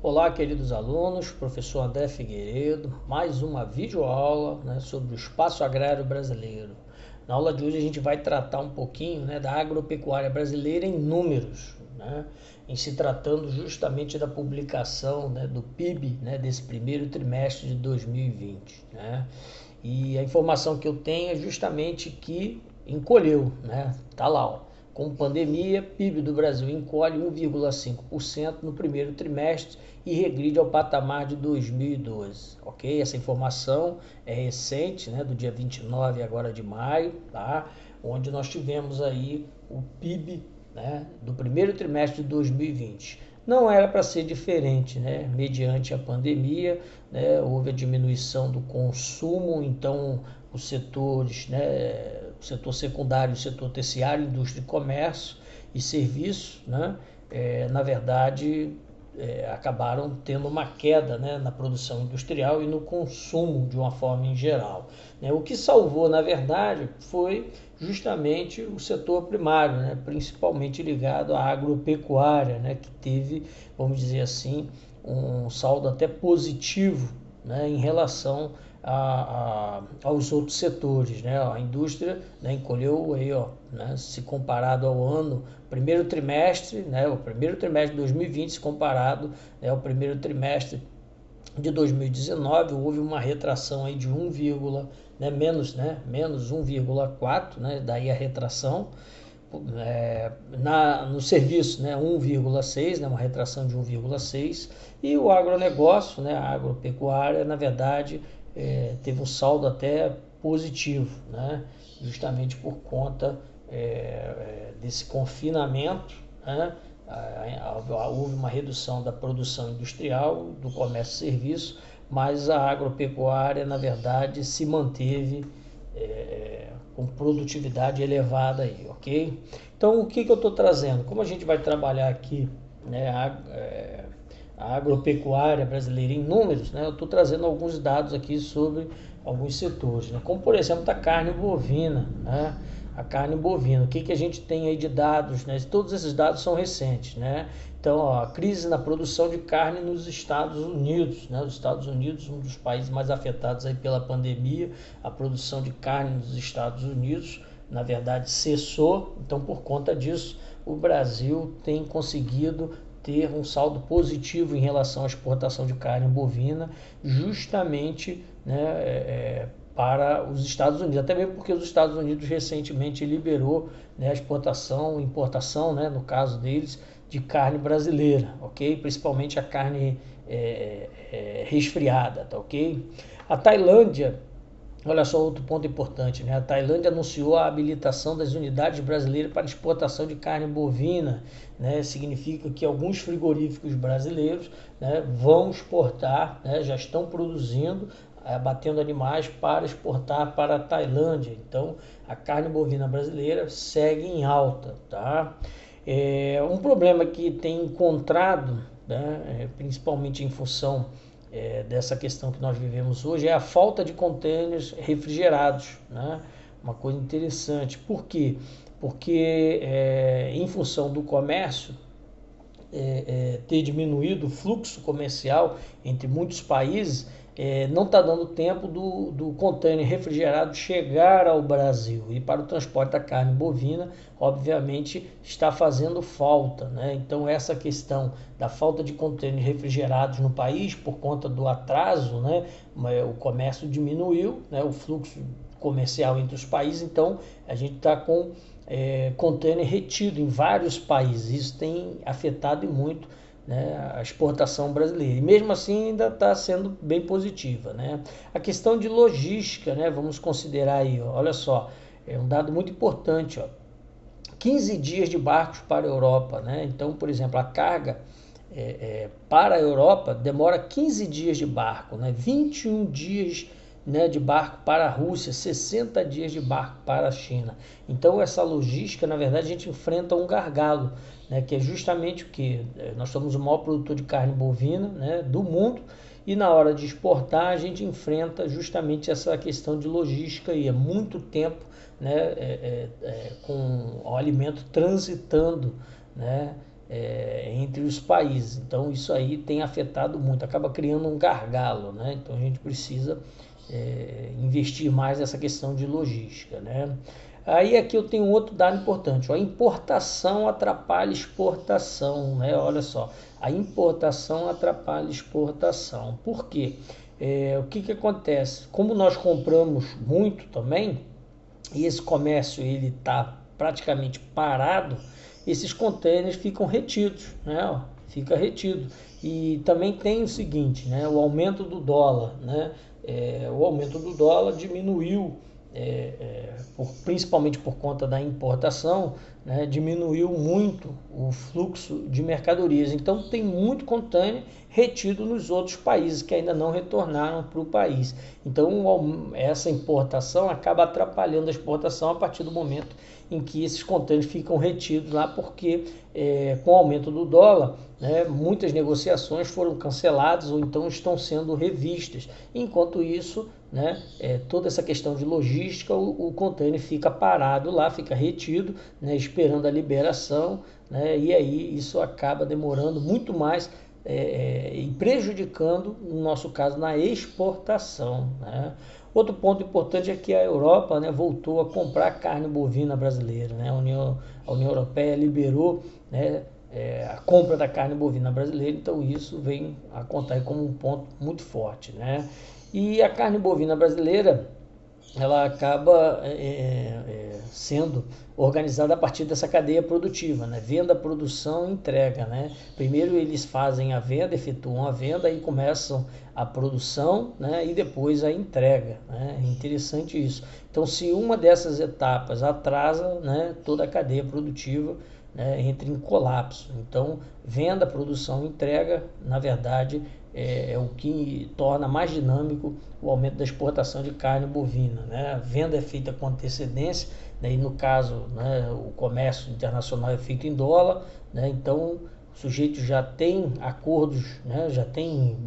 Olá, queridos alunos, professor André Figueiredo, mais uma videoaula, sobre o espaço agrário brasileiro. Na aula de hoje a gente vai tratar um pouquinho, da agropecuária brasileira em números, em se tratando justamente da publicação, do PIB, desse primeiro trimestre de 2020. E a informação que eu tenho é justamente que encolheu, tá lá, ó. Com pandemia, PIB do Brasil encolhe 1,5% no primeiro trimestre e regride ao patamar de 2012, ok? Essa informação é recente, do dia 29 agora de maio, tá? Onde nós tivemos aí o PIB, do primeiro trimestre de 2020. Não era para ser diferente, mediante a pandemia, houve a diminuição do consumo, então os setores, o setor secundário, o setor terciário, indústria e comércio e serviços, na verdade, acabaram tendo uma queda, na produção industrial e no consumo de uma forma em geral. O que salvou, na verdade, foi justamente o setor primário, principalmente ligado à agropecuária, que teve, vamos dizer assim, um saldo até positivo, em relação aos outros setores. A indústria, encolheu aí, se comparado ao ano, primeiro trimestre, o primeiro trimestre de 2020 se comparado ao primeiro trimestre de 2019, houve uma retração aí de menos 1,4, daí a retração. No serviço, 1,6, uma retração de 1,6, e o agronegócio, a agropecuária, na verdade, teve um saldo até positivo, justamente por conta desse confinamento, houve uma redução da produção industrial, do comércio e serviço, mas a agropecuária, na verdade, se manteve com produtividade elevada aí, ok? Então, o que eu estou trazendo? Como a gente vai trabalhar aqui, a agropecuária brasileira em números, eu estou trazendo alguns dados aqui sobre alguns setores, como por exemplo a carne bovina, a carne bovina. O que a gente tem aí de dados, Todos esses dados são recentes, Então, a crise na produção de carne nos Estados Unidos, Os Estados Unidos, um dos países mais afetados aí pela pandemia, a produção de carne nos Estados Unidos, na verdade, cessou. Então, por conta disso, o Brasil tem conseguido ter um saldo positivo em relação à exportação de carne bovina, justamente, para os Estados Unidos, até mesmo porque os Estados Unidos recentemente liberou, a exportação, importação, no caso deles, de carne brasileira, ok? Principalmente a carne resfriada, tá ok? A Tailândia, olha só outro ponto importante, A Tailândia anunciou a habilitação das unidades brasileiras para exportação de carne bovina, Significa que alguns frigoríficos brasileiros, vão exportar, já estão produzindo, abatendo animais para exportar para a Tailândia. Então, a carne bovina brasileira segue em alta, tá? Um problema que tem encontrado, principalmente em função dessa questão que nós vivemos hoje, é a falta de contêineres refrigerados, Uma coisa interessante. Por quê? Porque em função do comércio ter diminuído o fluxo comercial entre muitos países, não está dando tempo do contêiner refrigerado chegar ao Brasil. E para o transporte da carne bovina, obviamente, está fazendo falta, Então, essa questão da falta de contêineres refrigerados no país, por conta do atraso, o comércio diminuiu, o fluxo comercial entre os países, então a gente está com contêiner retido em vários países. Isso tem afetado muito, a exportação brasileira. E mesmo assim ainda está sendo bem positiva, A questão de logística, vamos considerar aí, olha só, é um dado muito importante, 15 dias de barcos para a Europa, Então, por exemplo, a carga para a Europa demora 15 dias de barco, 21 dias de barco para a Rússia, 60 dias de barco para a China. Então, essa logística, na verdade, a gente enfrenta um gargalo, que é justamente o que? Nós somos o maior produtor de carne bovina, do mundo, e na hora de exportar a gente enfrenta justamente essa questão de logística, e é muito tempo, com o alimento transitando, entre os países. Então isso aí tem afetado muito, acaba criando um gargalo, né? Então a gente precisa investir mais nessa questão de logística, né? Aí aqui eu tenho outro dado importante, a importação atrapalha a exportação, né? Olha só, a importação atrapalha a exportação. Por quê? O que acontece? Como nós compramos muito também, e esse comércio ele está praticamente parado, esses contêineres ficam retidos, né? Fica retido. E também tem o seguinte, né? O aumento do dólar, né? O aumento do dólar diminuiu, principalmente por conta da importação, né? Diminuiu muito o fluxo de mercadorias. Então tem muito contêiner retido nos outros países que ainda não retornaram para o país. Então essa importação acaba atrapalhando a exportação a partir do momento em que esses contêineres ficam retidos lá, porque com o aumento do dólar, né, muitas negociações foram canceladas ou então estão sendo revistas. Enquanto isso, né, toda essa questão de logística, o contêiner fica parado lá, fica retido, né, esperando a liberação, né, e aí isso acaba demorando muito mais e prejudicando, no nosso caso, na exportação, né. Outro ponto importante é que a Europa, né, voltou a comprar carne bovina brasileira, né. A União Europeia liberou, né, a compra da carne bovina brasileira, então isso vem a contar como um ponto muito forte, né? E a carne bovina brasileira, ela acaba sendo organizada a partir dessa cadeia produtiva, né? Venda, produção e entrega, né? Primeiro eles fazem a venda, efetuam a venda e começam a produção, né? E depois a entrega, né? É interessante isso. Então, se uma dessas etapas atrasa, né, toda a cadeia produtiva, né, entra em colapso. Então, venda, produção e entrega, na verdade, é o que torna mais dinâmico o aumento da exportação de carne bovina, né? A venda é feita com antecedência, né, e no caso, né, o comércio internacional é feito em dólar, né, então o sujeito já tem acordos, né, já tem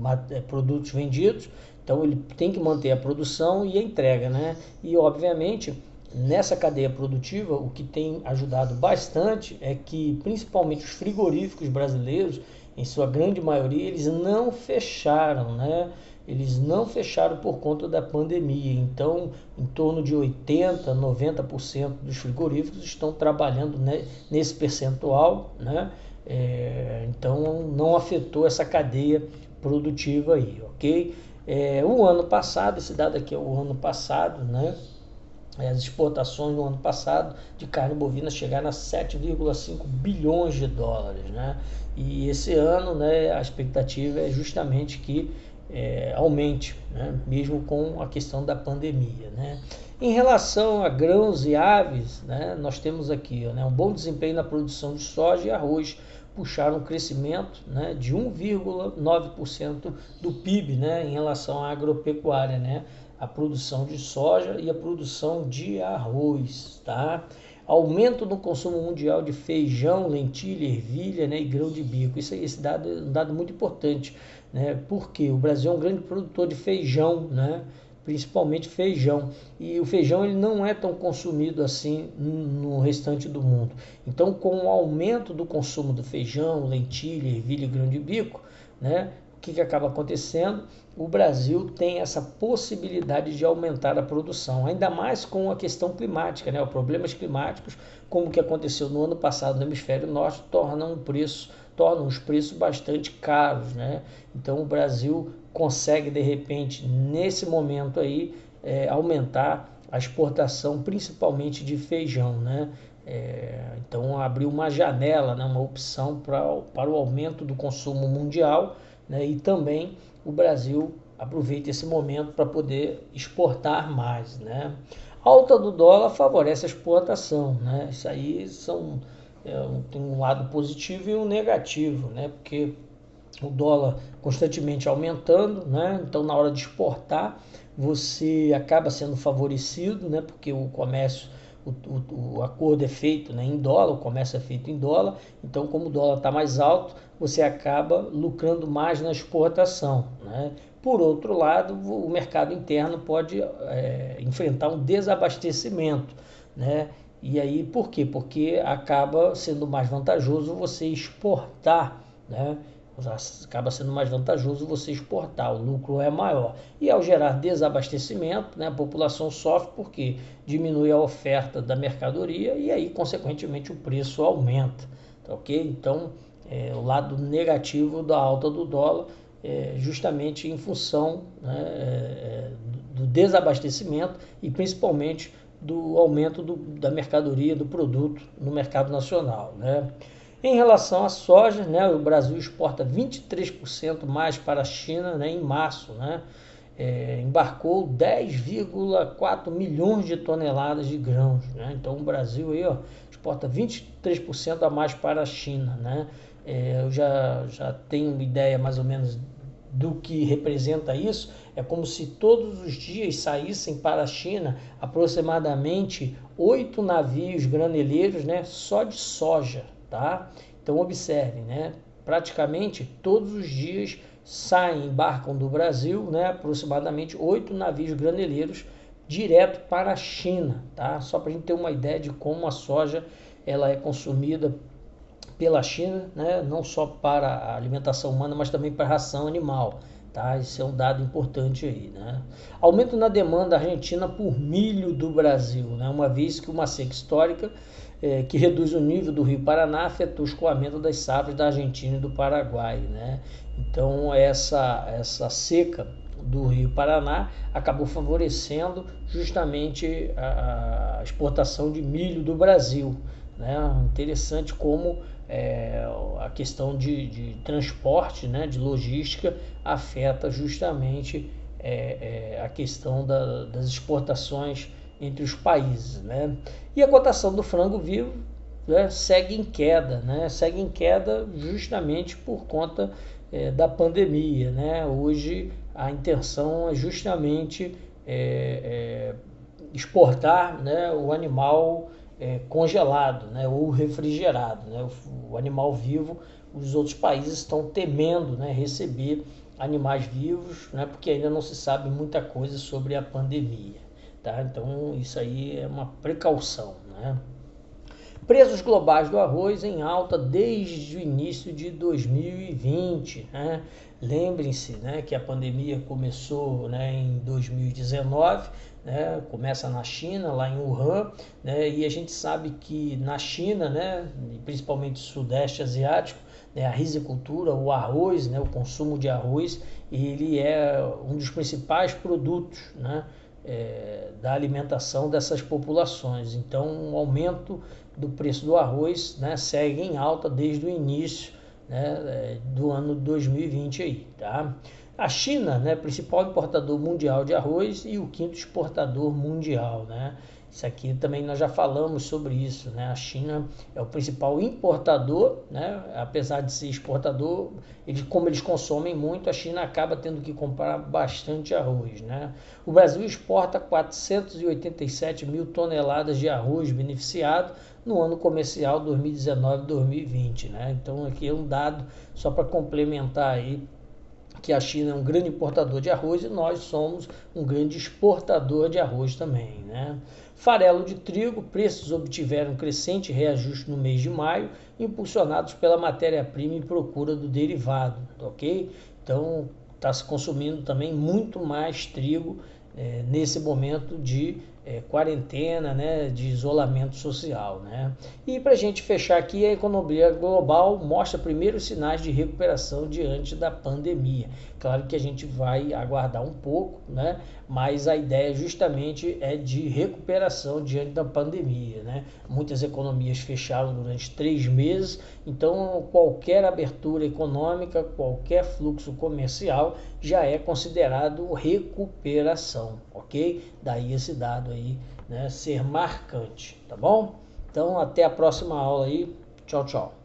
produtos vendidos, então ele tem que manter a produção e a entrega, né? E obviamente nessa cadeia produtiva, o que tem ajudado bastante é que, principalmente os frigoríficos brasileiros, em sua grande maioria, eles não fecharam, né? Eles não fecharam por conta da pandemia. Então, em torno de 80%, 90% dos frigoríficos estão trabalhando, né, nesse percentual, né? Então, não afetou essa cadeia produtiva aí, ok? O ano passado, esse dado aqui é o ano passado, né? As exportações no ano passado de carne bovina chegaram a 7,5 bilhões de dólares, né? E esse ano, né, a expectativa é justamente que aumente, né, mesmo com a questão da pandemia, né? Em relação a grãos e aves, né, nós temos aqui, né, um bom desempenho na produção de soja e arroz, puxaram um crescimento, né, de 1,9% do PIB, né, em relação à agropecuária, né? A produção de soja e a produção de arroz, tá? Aumento no consumo mundial de feijão, lentilha, ervilha, né, e grão de bico. Esse dado é um dado muito importante, né? Porque o Brasil é um grande produtor de feijão, né? Principalmente feijão. E o feijão ele não é tão consumido assim no restante do mundo. Então, com o aumento do consumo do feijão, lentilha, ervilha e grão de bico, né, o que acaba acontecendo? O Brasil tem essa possibilidade de aumentar a produção, ainda mais com a questão climática, né? Os problemas climáticos, como o que aconteceu no ano passado no hemisfério norte, tornam os preços bastante caros, né? Então o Brasil consegue, de repente, nesse momento aí, aumentar a exportação, principalmente de feijão, né? Então abriu uma janela, né? Uma opção para o aumento do consumo mundial, né? E também o Brasil aproveita esse momento para poder exportar mais, né? A alta do dólar favorece a exportação, né? Isso aí tem um lado positivo e um negativo, né? Porque o dólar constantemente aumentando, né? Então na hora de exportar você acaba sendo favorecido, né? Porque o comércio, o acordo é feito, né, em dólar, o comércio é feito em dólar, então como o dólar está mais alto, você acaba lucrando mais na exportação, né? Por outro lado, o mercado interno pode enfrentar um desabastecimento, né? E aí, por quê? Porque acaba sendo mais vantajoso você exportar, né? Acaba sendo mais vantajoso você exportar, o lucro é maior. E ao gerar desabastecimento, né, a população sofre porque diminui a oferta da mercadoria e aí, consequentemente, o preço aumenta. Tá, ok? Então, o lado negativo da alta do dólar é justamente em função, né, do desabastecimento e principalmente do aumento da mercadoria, do produto no mercado nacional, né? Em relação à soja, né, o Brasil exporta 23% mais para a China, né, em março, né? Embarcou 10,4 milhões de toneladas de grãos, né? Então o Brasil aí, ó, exporta 23% a mais para a China, né? Eu já tenho uma ideia mais ou menos do que representa isso. É como se todos os dias saíssem para a China aproximadamente 8 navios graneleiros, né, só de soja, tá? Então observe, né, praticamente todos os dias embarcam do Brasil, né, aproximadamente 8 navios graneleiros direto para a China, tá? Só para a gente ter uma ideia de como a soja ela é consumida pela China, né, não só para a alimentação humana, mas também para a ração animal. Tá? Esse é um dado importante aí, né? Aumento na demanda argentina por milho do Brasil, né? Uma vez que uma seca histórica que reduz o nível do Rio Paraná afetou o escoamento das safras da Argentina e do Paraguai, né? Então essa seca do Rio Paraná acabou favorecendo justamente a exportação de milho do Brasil, né? Interessante como a questão de transporte, né, de logística, afeta justamente a questão das exportações entre os países, né? E a cotação do frango vivo, né, segue em queda, né? Segue em queda justamente por conta da pandemia, né? Hoje a intenção é justamente exportar, né, o animal congelado, né, ou refrigerado, né, o animal vivo. Os outros países estão temendo, né, receber animais vivos, né, porque ainda não se sabe muita coisa sobre a pandemia, tá? Então isso aí é uma precaução, né? Preços globais do arroz em alta desde o início de 2020, né? Lembrem-se, né, que a pandemia começou, né, em 2019, né, começa na China, lá em Wuhan, né, e a gente sabe que na China, né, principalmente sudeste asiático, né, a rizicultura, o arroz, né, o consumo de arroz, ele é um dos principais produtos, né, da alimentação dessas populações. Então, um aumento do preço do arroz, né, segue em alta desde o início, né, do ano 2020 aí, tá? A China, né, principal importador mundial de arroz e o quinto exportador mundial, né? Isso aqui também nós já falamos sobre isso, né? A China é o principal importador, né? Apesar de ser exportador, como eles consomem muito, a China acaba tendo que comprar bastante arroz, né? O Brasil exporta 487 mil toneladas de arroz beneficiado no ano comercial 2019-2020, né? Então aqui é um dado só para complementar aí que a China é um grande importador de arroz e nós somos um grande exportador de arroz também, né? Farelo de trigo, preços obtiveram crescente reajuste no mês de maio, impulsionados pela matéria-prima e procura do derivado, ok? Então está se consumindo também muito mais trigo nesse momento de quarentena, né, de isolamento social, né? E para a gente fechar aqui, a economia global mostra primeiros sinais de recuperação diante da pandemia. Claro que a gente vai aguardar um pouco, né? Mas a ideia justamente é de recuperação diante da pandemia, né? Muitas economias fecharam durante 3 meses, então qualquer abertura econômica, qualquer fluxo comercial já é considerado recuperação, ok? Daí esse dado aí, né, ser marcante, tá bom? Então até a próxima aula aí, tchau, tchau.